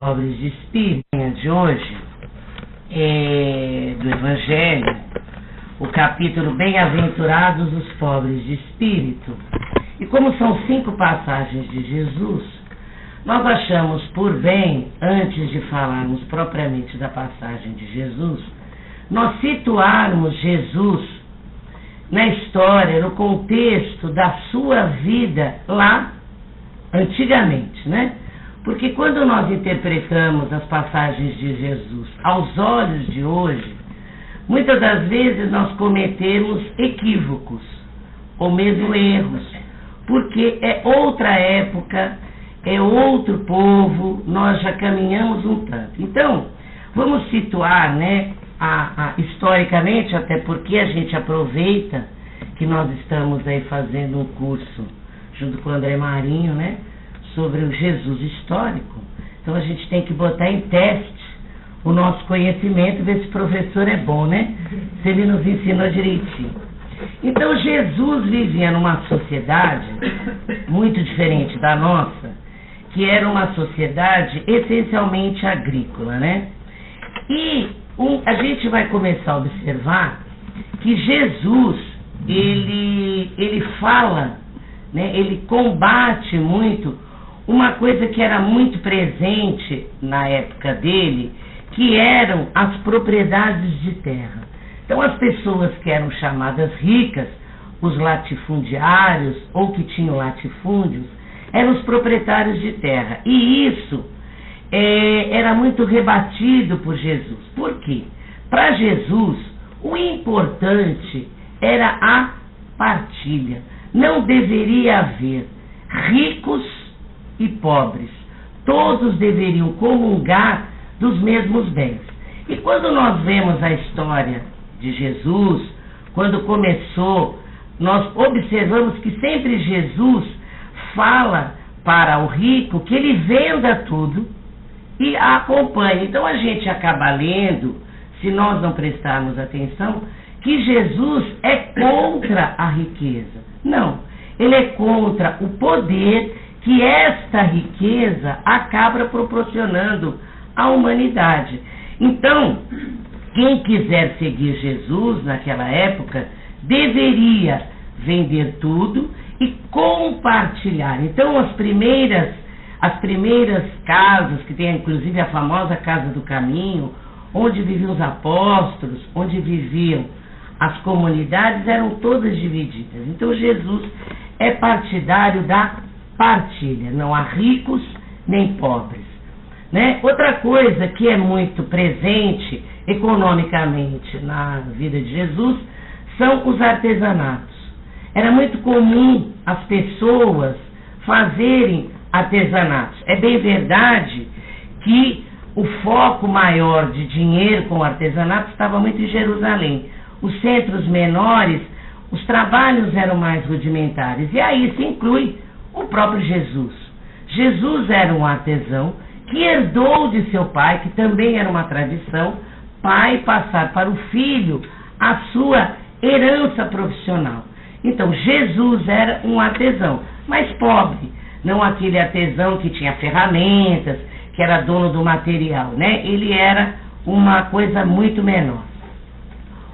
Pobres de espírito de hoje, do Evangelho, o capítulo Bem-aventurados os pobres de espírito. E como são 5 passagens de Jesus, nós achamos por bem, antes de falarmos propriamente da passagem de Jesus, nós situarmos Jesus na história, no contexto da sua vida lá antigamente, né? Porque quando nós interpretamos as passagens de Jesus aos olhos de hoje, muitas das vezes nós cometemos equívocos, ou mesmo erros, porque é outra época, é outro povo, nós já caminhamos um tanto. Então, vamos situar, né, historicamente, até porque a gente aproveita que nós estamos aí fazendo um curso, junto com o André Marinho, né, sobre o Jesus histórico. Então a gente tem que botar em teste o nosso conhecimento, ver se o professor é bom, né? Se ele nos ensinou direitinho. Então Jesus vivia numa sociedade muito diferente da nossa, que era uma sociedade essencialmente agrícola, né? E a gente vai começar a observar que Jesus, ele fala, né? Ele combate muito uma coisa que era muito presente na época dele, que eram as propriedades de terra. Então as pessoas que eram chamadas ricas, os latifundiários, ou que tinham latifúndios, eram os proprietários de terra. E isso era muito rebatido por Jesus. Por quê? Para Jesus, o importante era a partilha. Não deveria haver ricos e pobres. Todos deveriam comungar dos mesmos bens. E quando nós vemos a história de Jesus, quando começou, nós observamos que sempre Jesus fala para o rico que ele venda tudo e a acompanhe. Então a gente acaba lendo, se nós não prestarmos atenção, que Jesus é contra a riqueza. Não, ele é contra o poder que esta riqueza acaba proporcionando à humanidade. Então, quem quiser seguir Jesus naquela época, deveria vender tudo e compartilhar. Então, as primeiras casas, que tem inclusive a famosa Casa do Caminho, onde viviam os apóstolos, onde viviam as comunidades, eram todas divididas. Então, Jesus é partidário da partilha, não há ricos nem pobres, né? Outra coisa que é muito presente economicamente na vida de Jesus são os artesanatos. Era muito comum as pessoas fazerem artesanatos. É bem verdade que o foco maior de dinheiro com o artesanato estava muito em Jerusalém. Os centros menores, os trabalhos eram mais rudimentares, e aí se inclui o próprio Jesus. Jesus era um artesão que herdou de seu pai, que também era uma tradição, pai passar para o filho a sua herança profissional. Então Jesus era um artesão, mas pobre, não aquele artesão que tinha ferramentas, que era dono do material, né? Ele era uma coisa muito menor.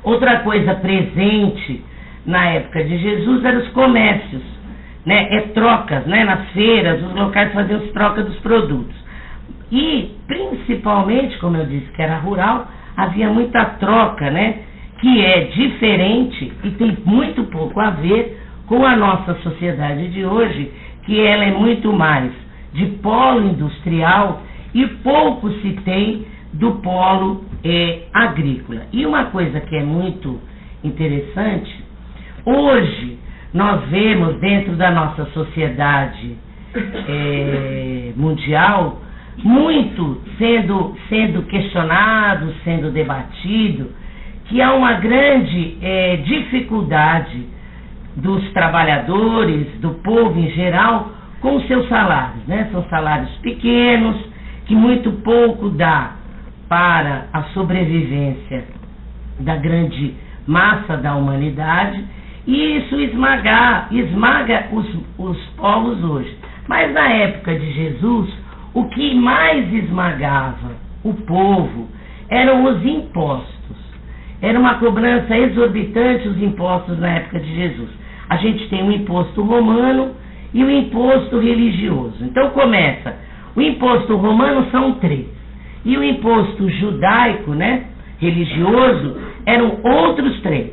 Outra coisa presente na época de Jesus eram os comércios, né? Trocas, né? Nas feiras, os locais faziam as trocas dos produtos. E, principalmente, como eu disse que era rural, havia muita troca, né? Que é diferente e tem muito pouco a ver com a nossa sociedade de hoje, que ela é muito mais de polo industrial e pouco se tem do polo agrícola. E uma coisa que é muito interessante, hoje nós vemos dentro da nossa sociedade mundial, muito sendo questionado, sendo debatido, que há uma grande dificuldade dos trabalhadores, do povo em geral, com os seus salários, né? São salários pequenos, que muito pouco dá para a sobrevivência da grande massa da humanidade, e isso esmaga os povos hoje. Mas na época de Jesus, o que mais esmagava o povo eram os impostos. Era uma cobrança exorbitante os impostos na época de Jesus. A gente tem o imposto romano e o imposto religioso. Então começa, o imposto romano são 3, e o imposto judaico, né, religioso, eram outros 3.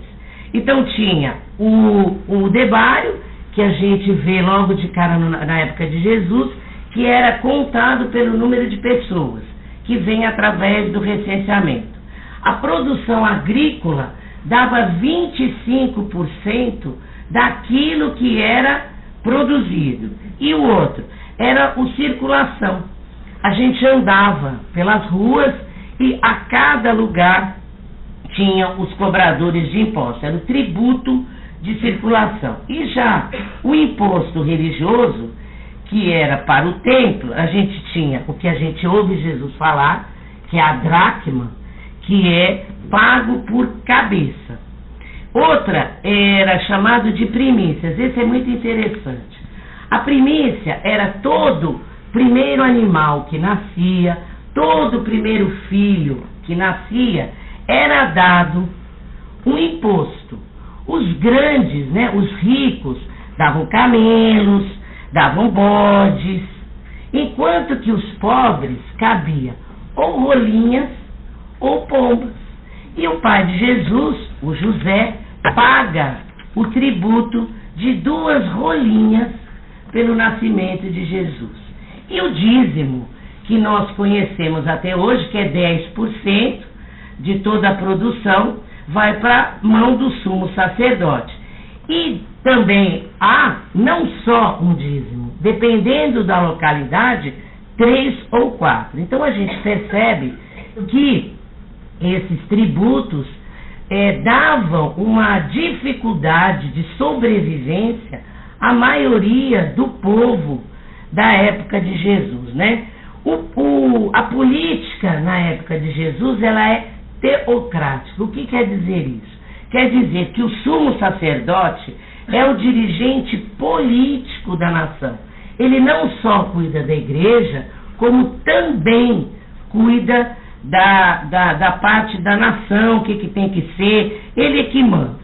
Então tinha o debário, que a gente vê logo de cara na época de Jesus, que era contado pelo número de pessoas, que vem através do recenseamento. A produção agrícola dava 25% daquilo que era produzido. E o outro era o circulação. A gente andava pelas ruas e a cada lugar tinha os cobradores de impostos. Era o tributo de circulação. E já o imposto religioso, que era para o templo, a gente tinha o que a gente ouve Jesus falar, que é a dracma, que é pago por cabeça. Outra era chamado de primícias. Esse é muito interessante. A primícia era todo primeiro animal que nascia, todo primeiro filho que nascia, era dado um imposto. Os grandes, né, os ricos, davam camelos, davam bodes, enquanto que os pobres cabia ou rolinhas ou pombas. E o pai de Jesus, o José, paga o tributo de 2 rolinhas pelo nascimento de Jesus. E o dízimo, que nós conhecemos até hoje, que é 10% de toda a produção, vai para a mão do sumo sacerdote. E também há não só um dízimo, dependendo da localidade, 3 ou 4. Então a gente percebe que esses tributos davam uma dificuldade de sobrevivência à maioria do povo da época de Jesus, né? A política na época de Jesus, ela é teocrática. O que quer dizer isso? Quer dizer que o sumo sacerdote é o dirigente político da nação. Ele não só cuida da igreja, como também cuida da parte da nação, o que tem que ser, ele é que manda.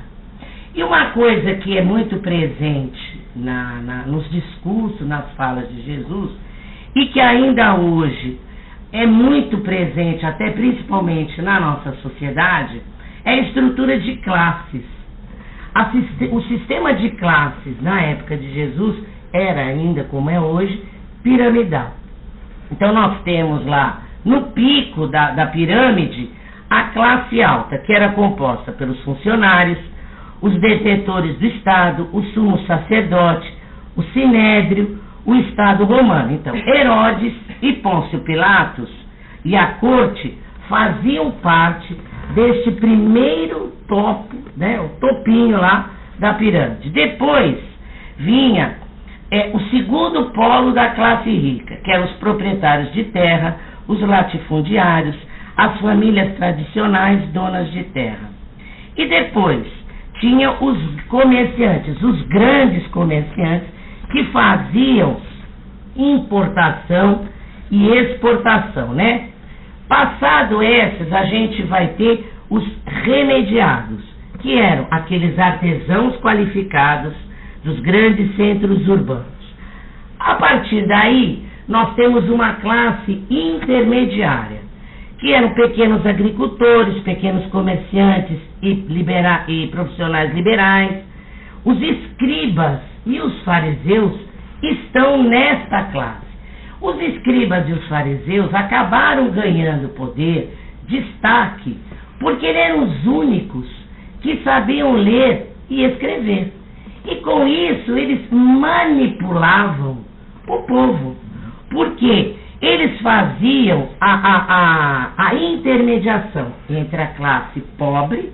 E uma coisa que é muito presente nos discursos, nas falas de Jesus, e que ainda hoje é muito presente, até principalmente na nossa sociedade, é a estrutura de classes. O sistema de classes na época de Jesus era ainda, como é hoje, piramidal. Então nós temos lá, no pico da pirâmide, a classe alta, que era composta pelos funcionários, os detentores do Estado, o sumo sacerdote, o sinédrio, o Estado romano. Então, Herodes e Pôncio Pilatos e a corte faziam parte deste primeiro topo, né, o topinho lá da pirâmide. Depois vinha o segundo polo da classe rica, que eram os proprietários de terra, os latifundiários, as famílias tradicionais donas de terra. E depois tinha os comerciantes, os grandes comerciantes, que faziam importação e exportação, né? Passado esses, a gente vai ter os remediados, que eram aqueles artesãos qualificados dos grandes centros urbanos. A partir daí, nós temos uma classe intermediária, que eram pequenos agricultores, pequenos comerciantes e profissionais liberais. Os escribas e os fariseus estão nesta classe. Os escribas e os fariseus acabaram ganhando poder, destaque, porque eram os únicos que sabiam ler e escrever. E com isso eles manipulavam o povo, porque eles faziam a intermediação entre a classe pobre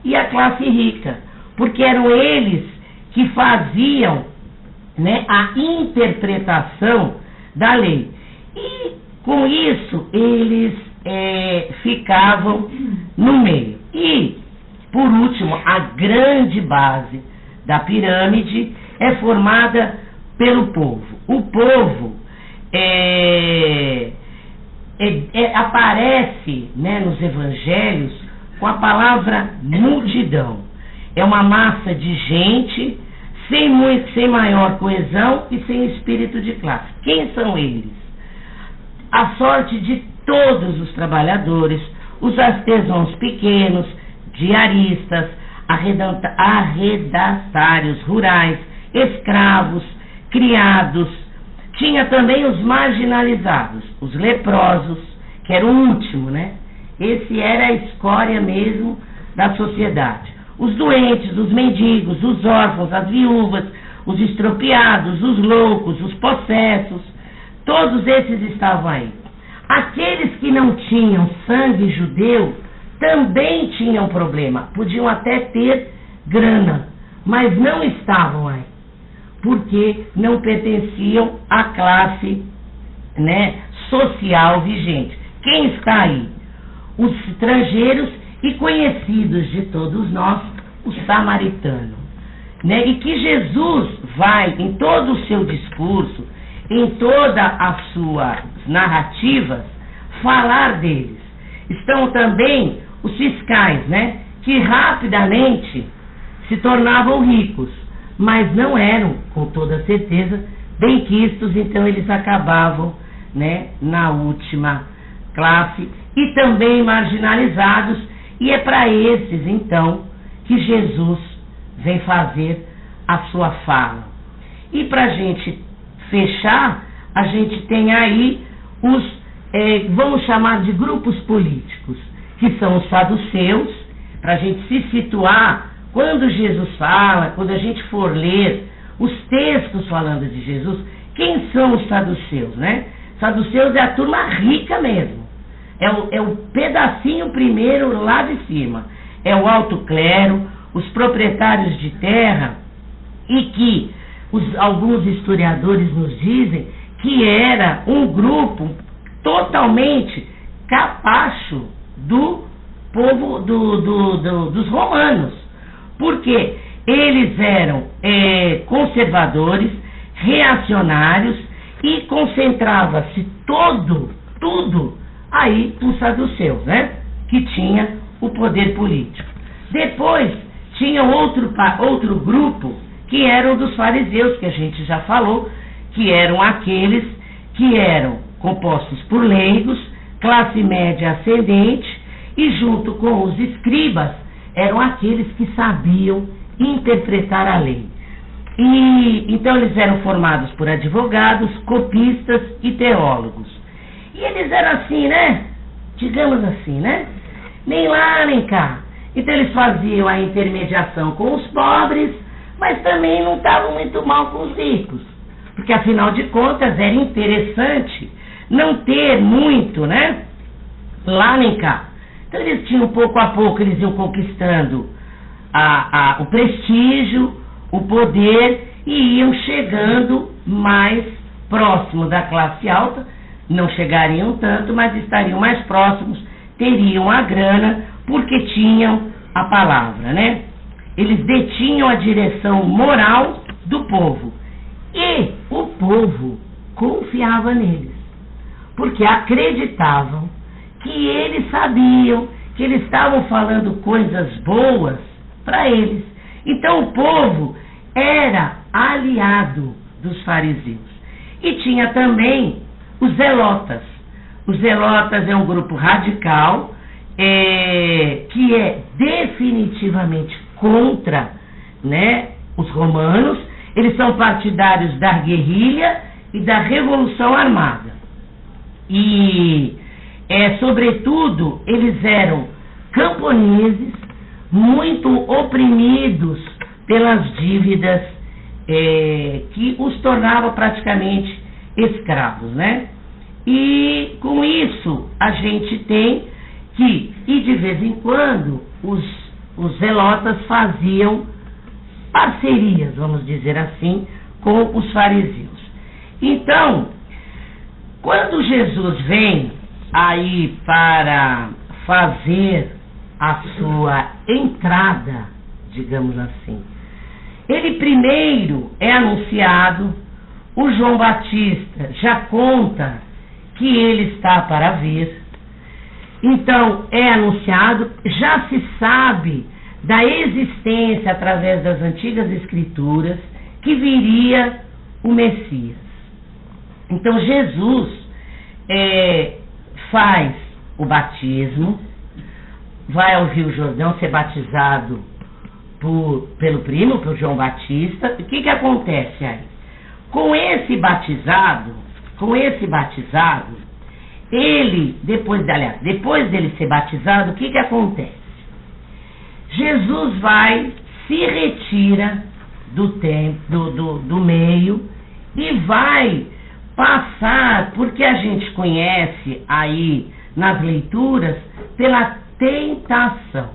e a classe rica, porque eram eles que faziam, né, a interpretação da lei. E com isso eles ficavam no meio. E, por último, a grande base da pirâmide é formada pelo povo. O povo aparece, né, nos evangelhos com a palavra multidão. É uma massa de gente sem maior coesão e sem espírito de classe. Quem são eles? A sorte de todos os trabalhadores, os artesãos pequenos, diaristas, arrendatários rurais, escravos, criados. Tinha também os marginalizados, os leprosos, que era o último, né? Esse era a escória mesmo da sociedade. Os doentes, os mendigos, os órfãos, as viúvas, os estropiados, os loucos, os possessos, todos esses estavam aí. Aqueles que não tinham sangue judeu também tinham problema, podiam até ter grana, mas não estavam aí, porque não pertenciam à classe, né, social vigente. Quem está aí? Os estrangeiros e conhecidos de todos nós, os samaritanos, né? E que Jesus vai, em todo o seu discurso, em todas as suas narrativas, falar deles. Estão também os fiscais, né? Que rapidamente se tornavam ricos, mas não eram, com toda certeza, benquistos, então eles acabavam, né, na última classe, e também marginalizados, e é para esses, então, que Jesus vem fazer a sua fala. E para a gente fechar, a gente tem aí os, vamos chamar de grupos políticos, que são os saduceus, para a gente se situar, quando Jesus fala, quando a gente for ler os textos falando de Jesus, quem são os saduceus, né? Saduceus é a turma rica mesmo, é o pedacinho primeiro lá de cima, é o alto clero, os proprietários de terra, e que alguns historiadores nos dizem que era um grupo totalmente capacho do povo dos romanos, porque eles eram conservadores, reacionários, e concentrava-se tudo aí nos saduceus, né? Que tinha o poder político. Depois tinha outro grupo, que eram dos fariseus, que a gente já falou, que eram aqueles que eram compostos por leigos, classe média ascendente, e junto com os escribas, eram aqueles que sabiam interpretar a lei. E então eles eram formados por advogados, copistas e teólogos. E eles eram assim, né? Digamos assim, né? Nem lá nem cá. Então eles faziam a intermediação com os pobres, mas também não estavam muito mal com os ricos, porque afinal de contas era interessante não ter muito, né? Lá nem cá. Então eles tinham pouco a pouco, eles iam conquistando o prestígio, o poder, e iam chegando mais próximo da classe alta. Não chegariam tanto, mas estariam mais próximos, teriam a grana, porque tinham a palavra, né? Eles detinham a direção moral do povo, e o povo confiava neles, porque acreditavam que eles sabiam, que eles estavam falando coisas boas para eles. Então o povo era aliado dos fariseus. E tinha também os zelotas. Os zelotas é um grupo radical, que é definitivamente contra, né, os romanos. Eles são partidários da guerrilha e da revolução armada. E, sobretudo, eles eram camponeses, muito oprimidos pelas dívidas, que os tornavam praticamente escravos, né? E com isso a gente tem que, e de vez em quando, os zelotas faziam parcerias, vamos dizer assim, com os fariseus. Então, quando Jesus vem aí para fazer a sua entrada, digamos assim, ele primeiro é anunciado o João Batista já conta que ele está para vir. Então é anunciado, já se sabe da existência através das antigas escrituras que viria o Messias. Então Jesus faz o batismo, vai ao Rio Jordão ser batizado pelo primo, por João Batista. O que acontece aí? Com esse batizado, ele, depois dele ser batizado, o que acontece? Jesus se retira do meio e vai passar, porque a gente conhece aí nas leituras, pela tentação.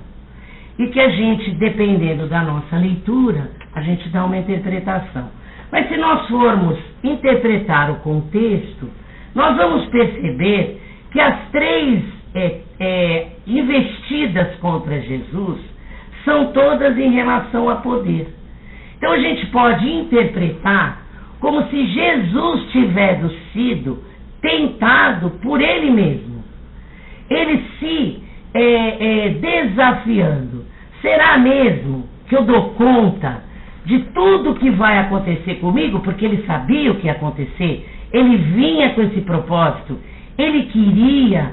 E que a gente, dependendo da nossa leitura, a gente dá uma interpretação. Mas se nós formos interpretar o contexto, nós vamos perceber que as 3 investidas contra Jesus são todas em relação a poder. Então a gente pode interpretar como se Jesus tivesse sido tentado por ele mesmo. Ele se desafiando. Será mesmo que eu dou conta de tudo que vai acontecer comigo? Porque ele sabia o que ia acontecer. Ele vinha com esse propósito. Ele queria,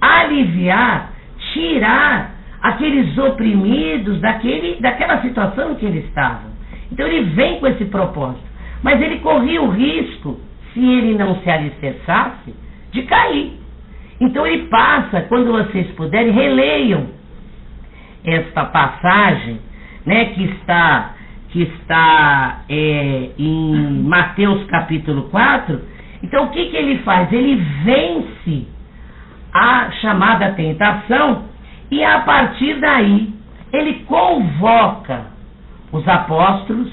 aliviar, tirar aqueles oprimidos daquela situação em que eles estavam. Então ele vem com esse propósito. Mas ele corria o risco, se ele não se alicerçasse, de cair. Então ele passa, quando vocês puderem, releiam esta passagem, né, que está em Mateus capítulo 4. Então o que ele faz? Ele vence a chamada tentação e a partir daí ele convoca os apóstolos,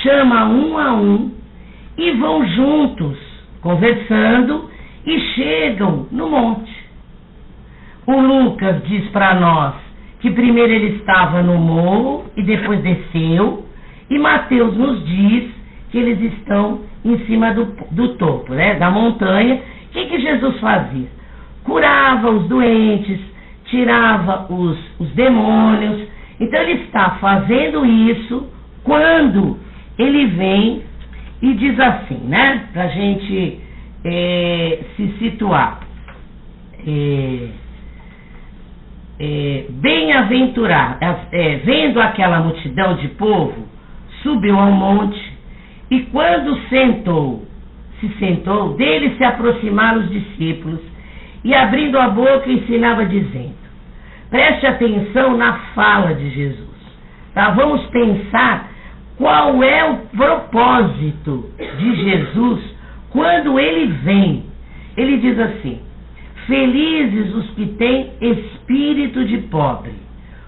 chama um a um e vão juntos conversando e chegam no monte. O Lucas diz para nós que primeiro ele estava no morro e depois desceu, e Mateus nos diz que eles estão em cima do topo, né, da montanha. O que Jesus fazia? Curava os doentes, tirava os demônios. Então ele está fazendo isso quando ele vem e diz assim, né, para a gente se situar. Bem-aventurado, vendo aquela multidão de povo, subiu ao monte, e quando se sentou, dele se aproximaram os discípulos, e abrindo a boca ensinava dizendo. Preste atenção na fala de Jesus, tá? Vamos pensar qual é o propósito de Jesus quando ele vem. Ele diz assim: felizes os que têm espírito de pobre,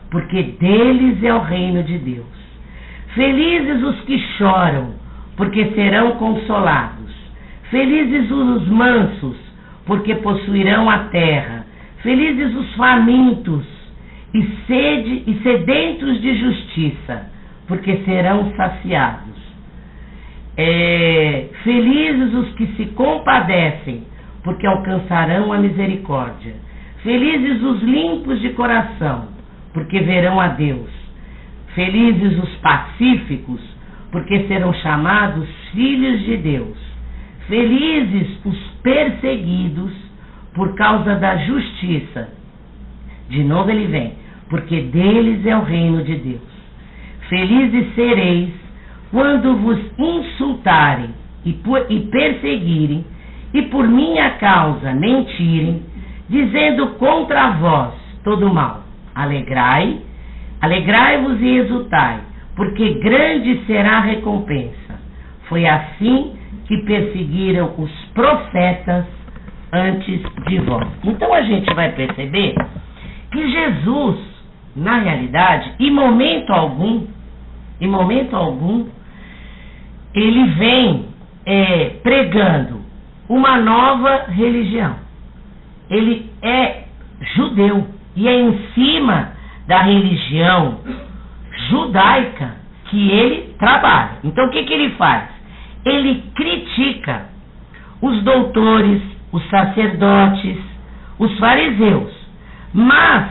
porque deles é o reino de Deus. Felizes os que choram, porque serão consolados. Felizes os mansos, porque possuirão a terra. Felizes os famintos e sedentos de justiça, porque serão saciados. Felizes os que se compadecem, porque alcançarão a misericórdia. Felizes os limpos de coração, porque verão a Deus. Felizes os pacíficos, porque serão chamados filhos de Deus. Felizes os perseguidos por causa da justiça. De novo ele vem, porque deles é o reino de Deus. Felizes sereis quando vos insultarem e perseguirem, e por minha causa mentirem, dizendo contra vós todo mal. Alegrai-vos e exultai, porque grande será a recompensa. Foi assim que perseguiram os profetas antes de vós. Então a gente vai perceber que Jesus, na realidade, em momento algum, ele vem pregando uma nova religião. Ele é judeu e é em cima da religião judaica que ele trabalha. Então o que ele faz? Ele critica os doutores, os sacerdotes, os fariseus, mas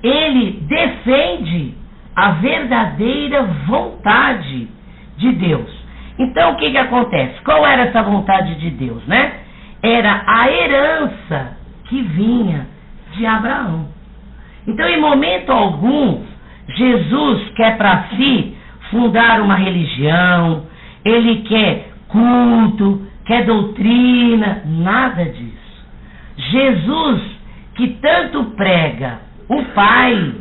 ele defende a verdadeira vontade de Deus. Então o que acontece? Qual era essa vontade de Deus, né? Era a herança que vinha de Abraão. Então, em momento algum, Jesus quer para si fundar uma religião, ele quer culto, quer doutrina, nada disso. Jesus, que tanto prega o Pai,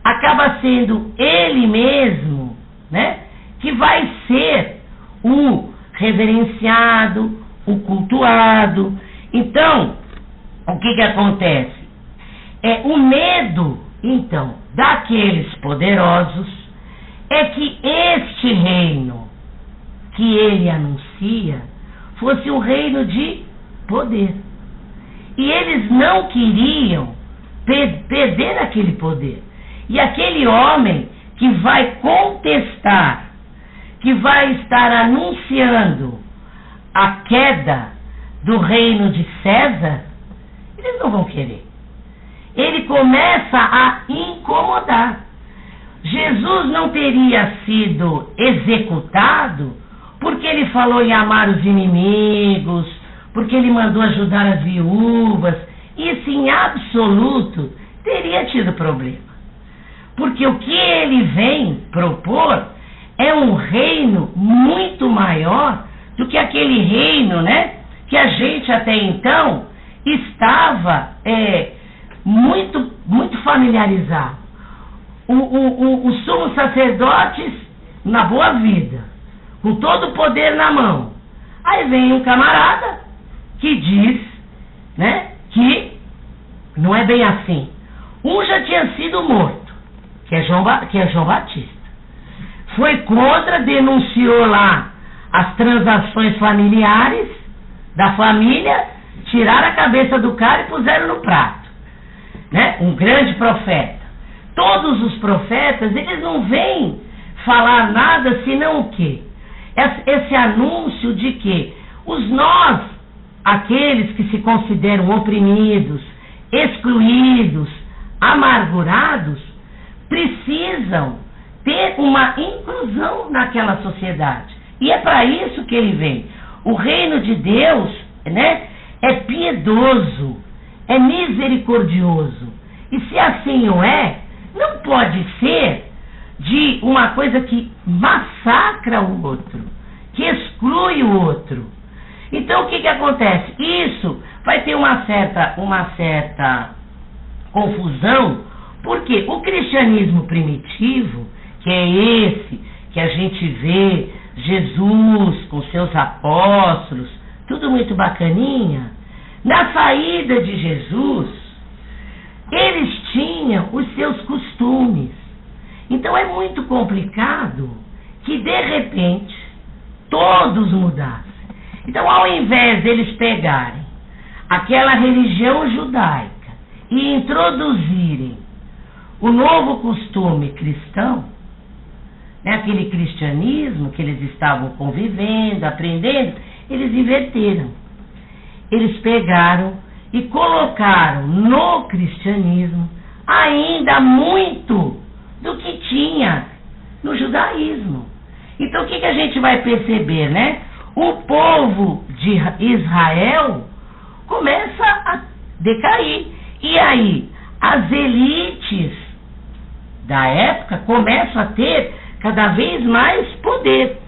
acaba sendo ele mesmo, né, que vai ser o reverenciado, o cultuado. Então, o que acontece? O medo, então, daqueles poderosos é que este reino que ele anuncia fosse um reino de poder. E eles não queriam perder aquele poder. E aquele homem que vai contestar, que vai estar anunciando a queda do reino de César, eles não vão querer. Ele começa a incomodar. Jesus não teria sido executado porque ele falou em amar os inimigos, porque ele mandou ajudar as viúvas. Isso em absoluto teria tido problema. Porque o que ele vem propor é um reino muito maior do que aquele reino, né, que a gente até então estava muito familiarizado. Os sumos sacerdotes na boa vida, com todo o poder na mão. Aí vem um camarada que diz, né, que não é bem assim. Um já tinha sido morto, que é João Batista. Foi contra, denunciou lá as transações familiares da família, tiraram a cabeça do cara e puseram no prato. Né? Um grande profeta. Todos os profetas, eles não vêm falar nada senão o quê? Esse anúncio de que nós, aqueles que se consideram oprimidos, excluídos, amargurados, precisam ter uma inclusão naquela sociedade. E é para isso que ele vem. O reino de Deus, né, é piedoso, é misericordioso. E se assim o é, não pode ser de uma coisa que massacra o outro, que exclui o outro. Então o que acontece? Isso vai ter uma certa confusão, porque o cristianismo primitivo, que é esse que a gente vê Jesus com seus apóstolos, tudo muito bacaninha, na saída de Jesus, eles tinham os seus costumes. Então é muito complicado que de repente todos mudassem. Então, ao invés deles pegarem aquela religião judaica e introduzirem o novo costume cristão, né, aquele cristianismo que eles estavam convivendo, aprendendo, eles inverteram. Eles pegaram e colocaram no cristianismo ainda muito do que tinha no judaísmo. Então o que a gente vai perceber, né? O povo de Israel começa a decair. E aí as elites da época começam a ter cada vez mais poder.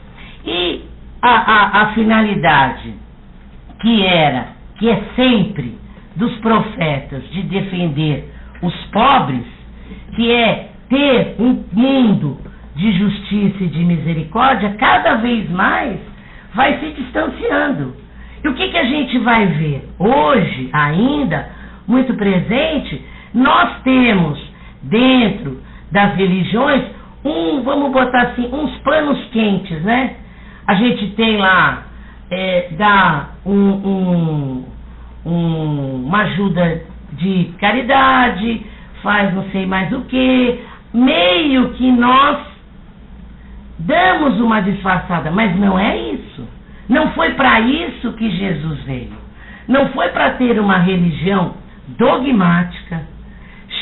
E a finalidade que é sempre dos profetas de defender os pobres, que é ter um mundo de justiça e de misericórdia, cada vez mais vai se distanciando. E o que a gente vai ver? Hoje, ainda, muito presente, nós temos dentro das religiões, vamos botar assim, uns panos quentes, né? A gente tem lá, dá uma ajuda de caridade, faz não sei mais o que, meio que nós damos uma disfarçada, mas não é isso. Não foi para isso que Jesus veio. Não foi para ter uma religião dogmática,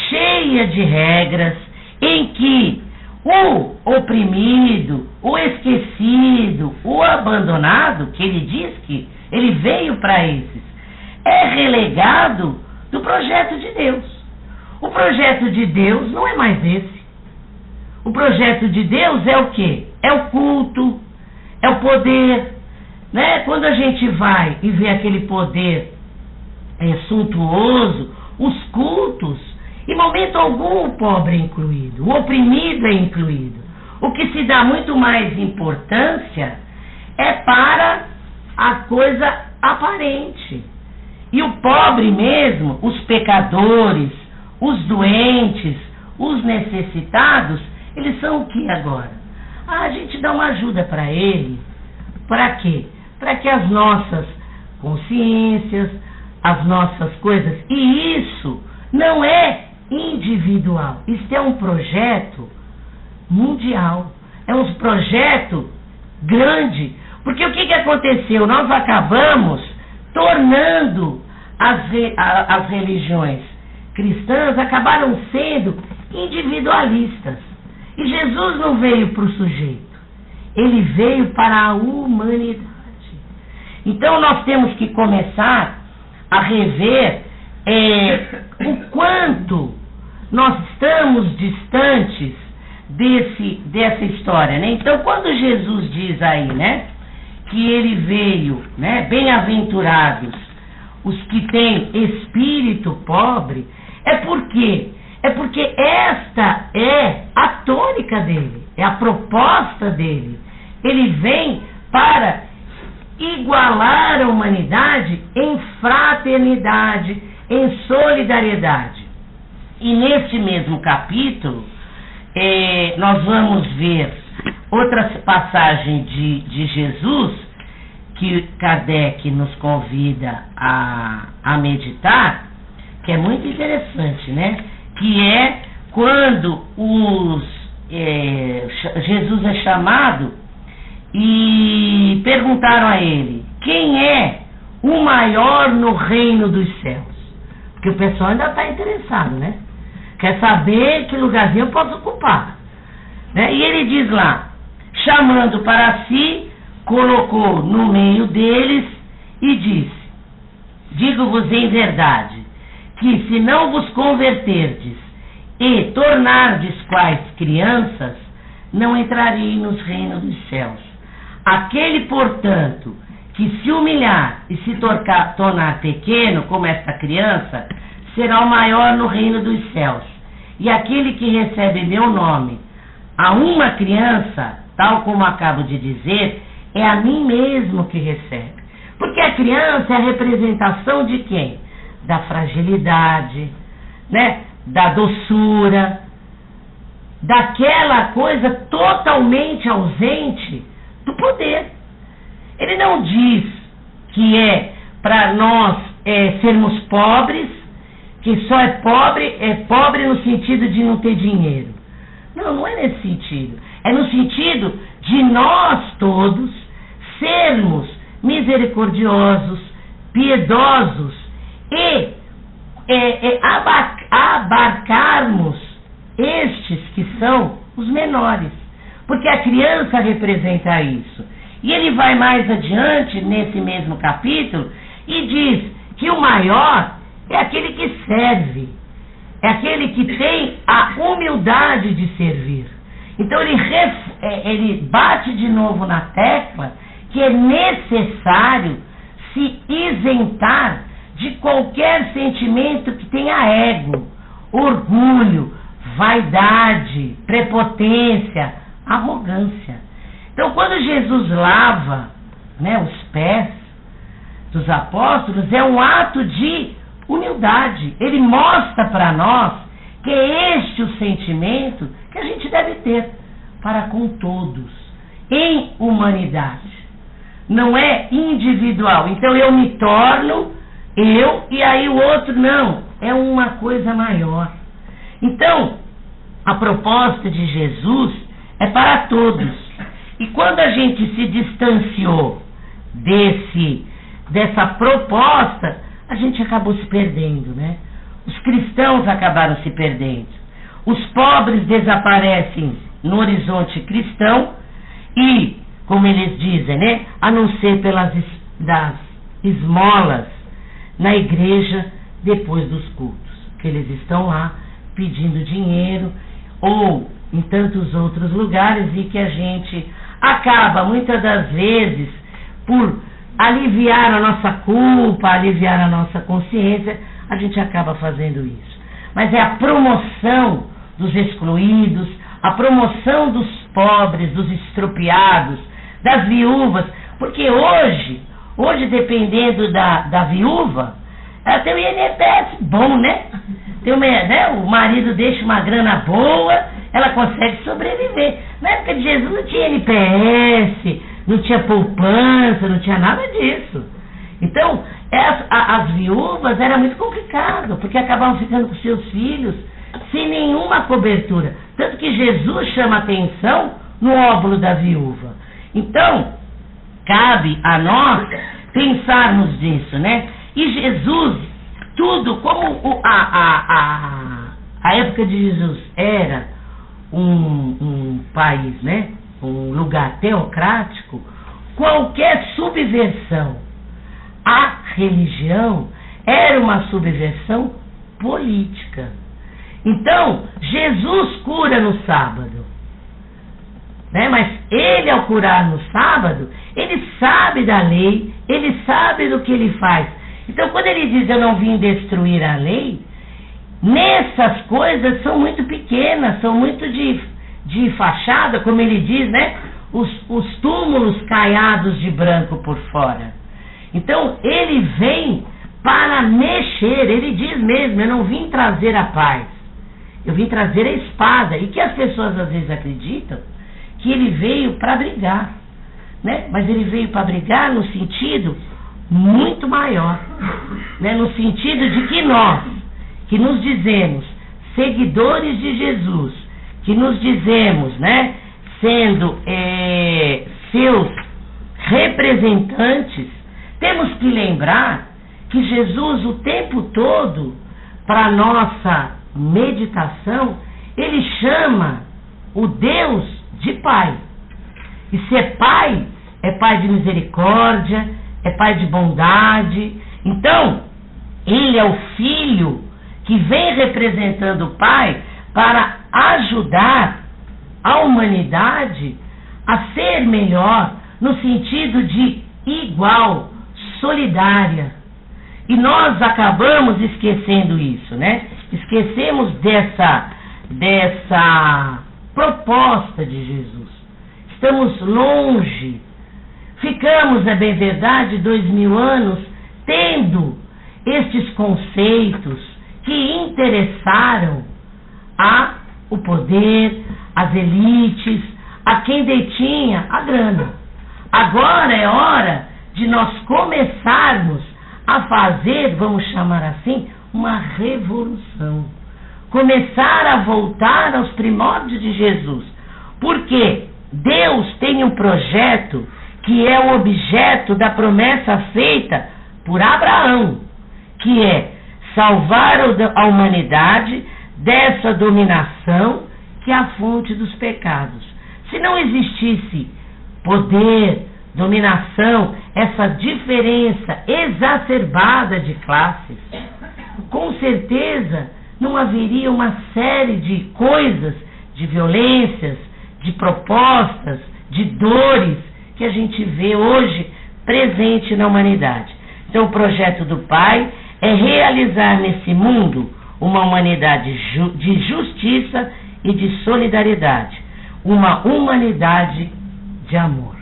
cheia de regras, em que o oprimido, o esquecido, o abandonado, que ele diz que ele veio para esses, é relegado do projeto de Deus. O projeto de Deus não é mais esse. O projeto de Deus é o quê? É o culto, é o poder, né? Quando a gente vai e vê aquele poder suntuoso, os cultos, em momento algum o pobre é incluído, o oprimido é incluído. O que se dá muito mais importância é para a coisa aparente. E o pobre mesmo, os pecadores, os doentes, os necessitados, eles são o que agora? A gente dá uma ajuda para ele. Para quê? Para que as nossas consciências, as nossas coisas, e isso não é individual, isso é um projeto mundial, é um projeto grande, porque o que aconteceu? Nós acabamos tornando as religiões cristãs, acabaram sendo individualistas, e Jesus não veio para o sujeito, ele veio para a humanidade. Então nós temos que começar a rever o quanto nós estamos distantes dessa história, né? Então, quando Jesus diz aí, né, que ele veio, né, bem-aventurados os que têm espírito pobre, porque esta é a tônica dele, é a proposta dele. Ele vem para igualar a humanidade em fraternidade, em solidariedade. E neste mesmo capítulo, nós vamos ver outra passagem de Jesus, que Kardec nos convida a meditar, que é muito interessante, né? Que é quando Jesus é chamado e perguntaram a ele: quem é o maior no reino dos céus? Porque o pessoal ainda está interessado, né? Quer saber que lugarzinho eu posso ocupar, né? E ele diz lá, chamando para si, colocou no meio deles e disse: digo-vos em verdade, que se não vos converterdes e tornardes quais crianças, não entrareis nos reinos dos céus. Aquele, portanto, que se humilhar e se tornar pequeno, como esta criança, será o maior no reino dos céus. E aquele que recebe meu nome a uma criança, tal como acabo de dizer, é a mim mesmo que recebe. Porque a criança é a representação de quem? Da fragilidade, né? Da doçura, daquela coisa totalmente ausente do poder. Ele não diz que é para nós sermos pobres, que só é pobre no sentido de não ter dinheiro. Não, não é nesse sentido. É no sentido de nós todos sermos misericordiosos, piedosos e abarcarmos estes que são os menores. Porque a criança representa isso. E ele vai mais adiante, nesse mesmo capítulo, e diz que o maior é aquele que serve, é aquele que tem a humildade de servir. Então ele bate de novo na tecla que é necessário se isentar de qualquer sentimento que tenha ego, orgulho, vaidade, prepotência, arrogância. Então, quando Jesus lava, né, os pés dos apóstolos, é um ato de humildade. Ele mostra para nós que é este o sentimento que a gente deve ter para com todos, em humanidade. Não é individual. Então, eu me torno eu e aí o outro não. É uma coisa maior. Então, a proposta de Jesus é para todos. E quando a gente se distanciou dessa proposta, a gente acabou se perdendo, né? Os cristãos acabaram se perdendo. Os pobres desaparecem no horizonte cristão e, como eles dizem, né? A não ser das esmolas na igreja depois dos cultos, que eles estão lá pedindo dinheiro, ou em tantos outros lugares, e que a gente acaba, muitas das vezes, por aliviar a nossa culpa, aliviar a nossa consciência, a gente acaba fazendo isso. Mas é a promoção dos excluídos, a promoção dos pobres, dos estropiados, das viúvas, porque hoje dependendo da viúva, ela tem um INPS bom, né? O marido deixa uma grana boa, ela consegue sobreviver. Na época de Jesus não tinha INPS, não tinha poupança, não tinha nada disso. Então, as viúvas era muito complicado, porque acabavam ficando com seus filhos sem nenhuma cobertura. Tanto que Jesus chama atenção no óbolo da viúva. Então, cabe a nós pensarmos nisso, né? E Jesus, tudo, como a época de Jesus era um país, né? Um lugar teocrático, qualquer subversão à religião era uma subversão política. Então, Jesus cura no sábado, né? Mas ele, ao curar no sábado, ele sabe da lei, ele sabe do que ele faz. Então, quando ele diz eu não vim destruir a lei, nessas coisas são muito pequenas, são muito de fachada, como ele diz, né? Os túmulos caiados de branco por fora. Então, ele vem para mexer, ele diz mesmo, eu não vim trazer a paz, eu vim trazer a espada. E que as pessoas às vezes acreditam que ele veio para brigar, né? Mas ele veio para brigar no sentido muito maior, né? No sentido de que nós, que nos dizemos seguidores de Jesus, que nos dizemos, né, sendo seus representantes, temos que lembrar que Jesus o tempo todo, para nossa meditação, ele chama o Deus de Pai. E ser Pai é Pai de misericórdia, é Pai de bondade. Então, ele é o Filho que vem representando o Pai para ajudar a humanidade a ser melhor, no sentido de igual, solidária. E nós acabamos esquecendo isso, né? Esquecemos dessa proposta de Jesus. Estamos longe. Ficamos, é bem verdade, 2000 anos tendo estes conceitos que interessaram o poder, as elites, a quem detinha a grana. Agora é hora de nós começarmos a fazer, vamos chamar assim, uma revolução. Começar a voltar aos primórdios de Jesus. Porque Deus tem um projeto que é o objeto da promessa feita por Abraão, que é salvar a humanidade dessa dominação que é a fonte dos pecados. Se não existisse poder, dominação, essa diferença exacerbada de classes, com certeza não haveria uma série de coisas, de violências, de propostas, de dores que a gente vê hoje presente na humanidade. Então o projeto do Pai é realizar nesse mundo uma humanidade de justiça e de solidariedade, uma humanidade de amor.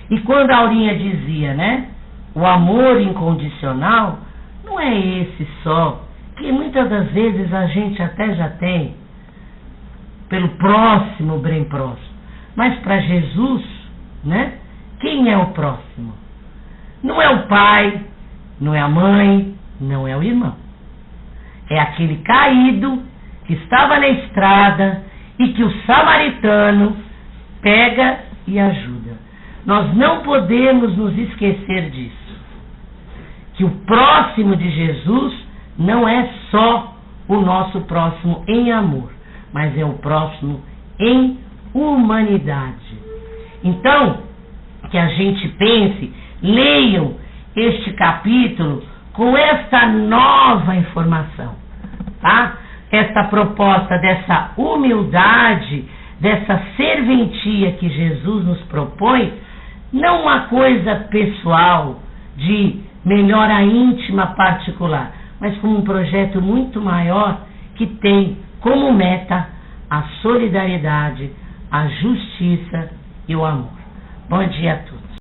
E quando a Aurinha dizia, né, o amor incondicional, não é esse só, que muitas das vezes a gente até já tem, pelo próximo, bem próximo, mas para Jesus, né, quem é o próximo? Não é o pai, não é a mãe, não é o irmão. É aquele caído que estava na estrada e que o samaritano pega e ajuda. Nós não podemos nos esquecer disso. Que o próximo de Jesus não é só o nosso próximo em amor, mas é o próximo em humanidade. Então, que a gente pense, leiam este capítulo com esta nova informação, tá? Esta proposta dessa humildade, dessa serventia que Jesus nos propõe, não uma coisa pessoal, de melhora íntima particular, mas como um projeto muito maior que tem como meta a solidariedade, a justiça e o amor. Bom dia a todos.